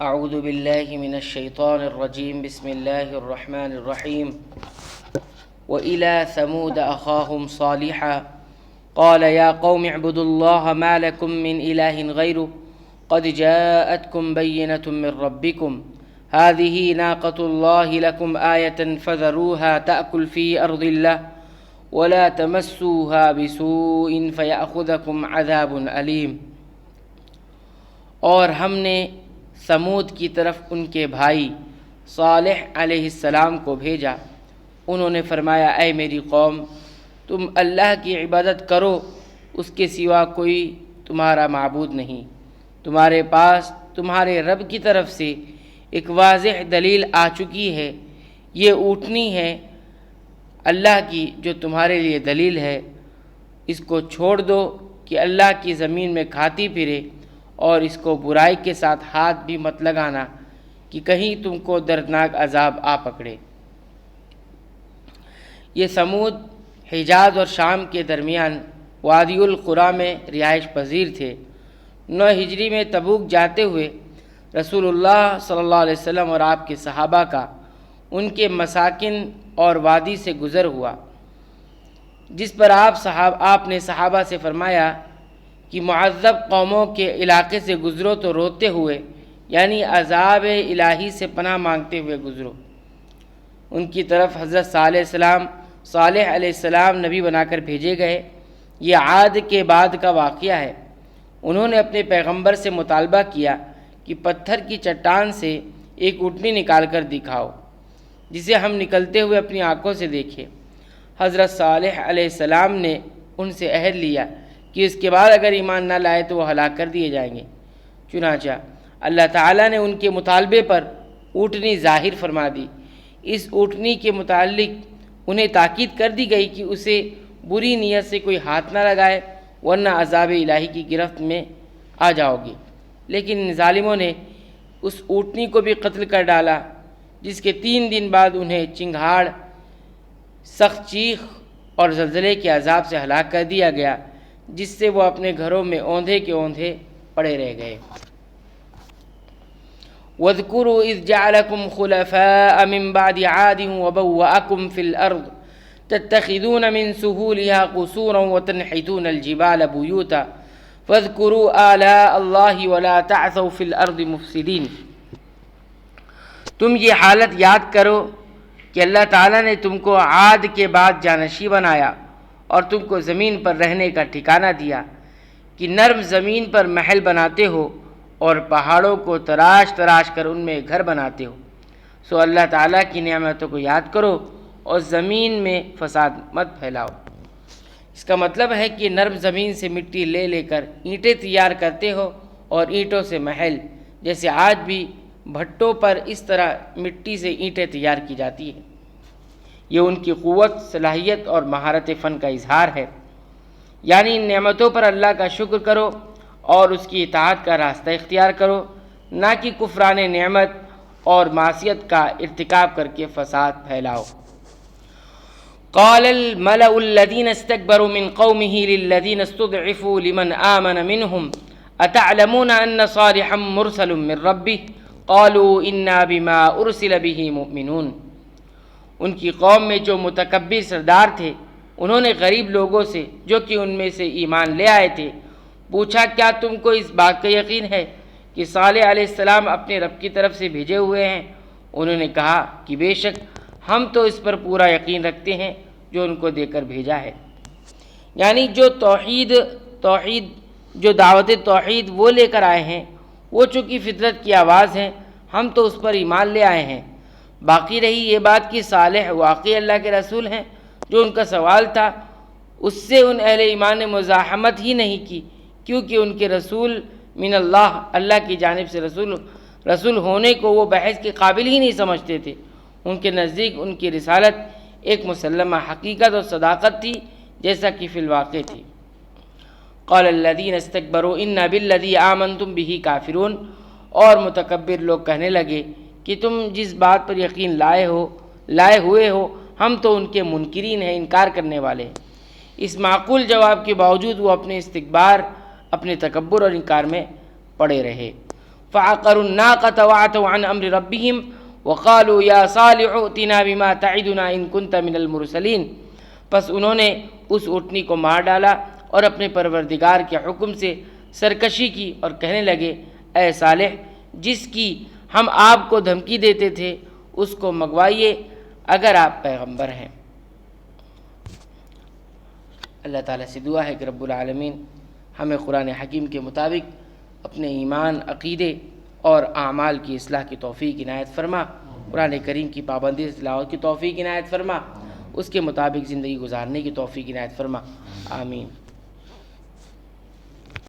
اعوذ باللہ من الشیطان الرجیم بسم اللہ الرحمن الرحیم وإلى ثمود أخاهم صالحا قال يا قوم اعبدوا الله ما لكم من إله غيره قد جاءتكم بينة من ربكم هذه ناقة الله لكم آية فذروها تأكل في أرض الله ولا تمسوها بسوء فيأخذكم عذاب أليم۔ اور ہم نے سمود کی طرف ان کے بھائی صالح علیہ السلام کو بھیجا۔ انہوں نے فرمایا اے میری قوم، تم اللہ کی عبادت کرو، اس کے سوا کوئی تمہارا معبود نہیں۔ تمہارے پاس تمہارے رب کی طرف سے ایک واضح دلیل آ چکی ہے، یہ اونٹنی ہے اللہ کی جو تمہارے لیے دلیل ہے، اس کو چھوڑ دو کہ اللہ کی زمین میں کھاتی پھرے، اور اس کو برائی کے ساتھ ہاتھ بھی مت لگانا کہ کہیں تم کو دردناک عذاب آ پکڑے۔ یہ سمود حجاز اور شام کے درمیان وادی القریٰ میں رہائش پذیر تھے۔ 9 ہجری میں تبوک جاتے ہوئے رسول اللہ صلی اللہ علیہ وسلم اور آپ کے صحابہ کا ان کے مساکن اور وادی سے گزر ہوا، جس پر آپ نے صحابہ سے فرمایا کہ معذب قوموں کے علاقے سے گزرو تو روتے ہوئے، یعنی عذاب الہی سے پناہ مانگتے ہوئے گزرو۔ ان کی طرف حضرت صالح علیہ السلام نبی بنا کر بھیجے گئے۔ یہ عاد کے بعد کا واقعہ ہے۔ انہوں نے اپنے پیغمبر سے مطالبہ کیا کہ پتھر کی چٹان سے ایک اونٹنی نکال کر دکھاؤ جسے ہم نکلتے ہوئے اپنی آنکھوں سے دیکھیں۔ حضرت صالح علیہ السلام نے ان سے عہد لیا کہ اس کے بعد اگر ایمان نہ لائے تو وہ ہلاک کر دیے جائیں گے۔ چنانچہ اللہ تعالیٰ نے ان کے مطالبے پر اونٹنی ظاہر فرما دی۔ اس اونٹنی کے متعلق انہیں تاکید کر دی گئی کہ اسے بری نیت سے کوئی ہاتھ نہ لگائے ورنہ عذاب الہی کی گرفت میں آ جاؤ گے۔ لیکن ان ظالموں نے اس اونٹنی کو بھی قتل کر ڈالا، جس کے 3 دن بعد انہیں چنگھاڑ، سخت چیخ اور زلزلے کے عذاب سے ہلاک کر دیا گیا، جس سے وہ اپنے گھروں میں اوندھے کے اوندھے پڑے رہ گئے۔ وَاذْكُرُوا إِذْ جَعَلَكُمْ خُلَفَاءَ مِنْ بَعْدِ عَادٍ وَبَوَّأَكُمْ فِي الْأَرْضِ تَتَّخِذُونَ مِنْ سُهُولِهَا قُصُورًا وَتَنْحِتُونَ الْجِبَالَ بُيُوتًا فَاذْكُرُوا آلَاءَ اللَّهِ وَلَا تَعْثَوْا فِي الْأَرْضِ مُفْسِدِينَ۔ تم یہ حالت یاد کرو کہ اللہ تعالیٰ نے تم کو عاد کے بعد جانشین بنایا اور تم کو زمین پر رہنے کا ٹھکانہ دیا کہ نرم زمین پر محل بناتے ہو اور پہاڑوں کو تراش کر ان میں گھر بناتے ہو۔ سو اللہ تعالیٰ کی نعمتوں کو یاد کرو اور زمین میں فساد مت پھیلاؤ۔ اس کا مطلب ہے کہ نرم زمین سے مٹی لے کر اینٹیں تیار کرتے ہو اور اینٹوں سے محل، جیسے آج بھی بھٹوں پر اس طرح مٹی سے اینٹیں تیار کی جاتی ہیں۔ یہ ان کی قوت، صلاحیت اور مہارت فن کا اظہار ہے۔ یعنی ان نعمتوں پر اللہ کا شکر کرو اور اس کی اطاعت کا راستہ اختیار کرو، نہ کہ کفران نعمت اور معصیت کا ارتکاب کر کے فساد پھیلاؤ۔ قال الملأ الذين استكبروا من قومه للذين استضعفوا لمن آمن منهم أتعلمون أن صالحا مرسل من ربه قالوا إنا بما أرسل به مؤمنون۔ ان کی قوم میں جو متکبر سردار تھے، انہوں نے غریب لوگوں سے جو کہ ان میں سے ایمان لے آئے تھے پوچھا، کیا تم کو اس بات کا یقین ہے کہ صالح علیہ السلام اپنے رب کی طرف سے بھیجے ہوئے ہیں؟ انہوں نے کہا کہ بے شک ہم تو اس پر پورا یقین رکھتے ہیں جو ان کو دے کر بھیجا ہے۔ یعنی جو دعوت توحید وہ لے کر آئے ہیں، وہ چونکہ فطرت کی آواز ہیں، ہم تو اس پر ایمان لے آئے ہیں۔ باقی رہی یہ بات کہ صالح واقعی اللہ کے رسول ہیں، جو ان کا سوال تھا اس سے ان اہل ایمان نے مزاحمت ہی نہیں کی، کیونکہ ان کے رسول من اللہ کی جانب سے رسول ہونے کو وہ بحث کے قابل ہی نہیں سمجھتے تھے۔ ان کے نزدیک ان کی رسالت ایک مسلمہ حقیقت اور صداقت تھی، جیسا کہ فی الواقع تھی۔ قال الذین استکبروا انا بالذی آمنتم بہ کافرون۔ اور متکبر لوگ کہنے لگے کہ تم جس بات پر یقین لائے ہوئے ہو ہم تو ان کے منکرین ہیں، انکار کرنے والے ہیں۔ اس معقول جواب کے باوجود وہ اپنے استکبار، اپنے تکبر اور انکار میں پڑے رہے۔ فعقروا الناقة وعتوا عن امر ربهم وقالوا یا صالح ائتنا بما تعدنا ان كنت من المرسلین، پس انہوں نے اس اونٹنی کو مار ڈالا اور اپنے پروردگار کے حکم سے سرکشی کی اور کہنے لگے اے صالح، جس کی ہم آپ کو دھمکی دیتے تھے اس کو منگوائیے اگر آپ پیغمبر ہیں۔ اللہ تعالیٰ سے دعا ہے کہ رب العالمین ہمیں قرآن حکیم کے مطابق اپنے ایمان، عقیدے اور اعمال کی اصلاح کی توفیق عنایت فرما، قرآن کریم کی پابندی سے تلاوت کی توفیق عنایت فرما، اس کے مطابق زندگی گزارنے کی توفیق عنایت فرما، آمین۔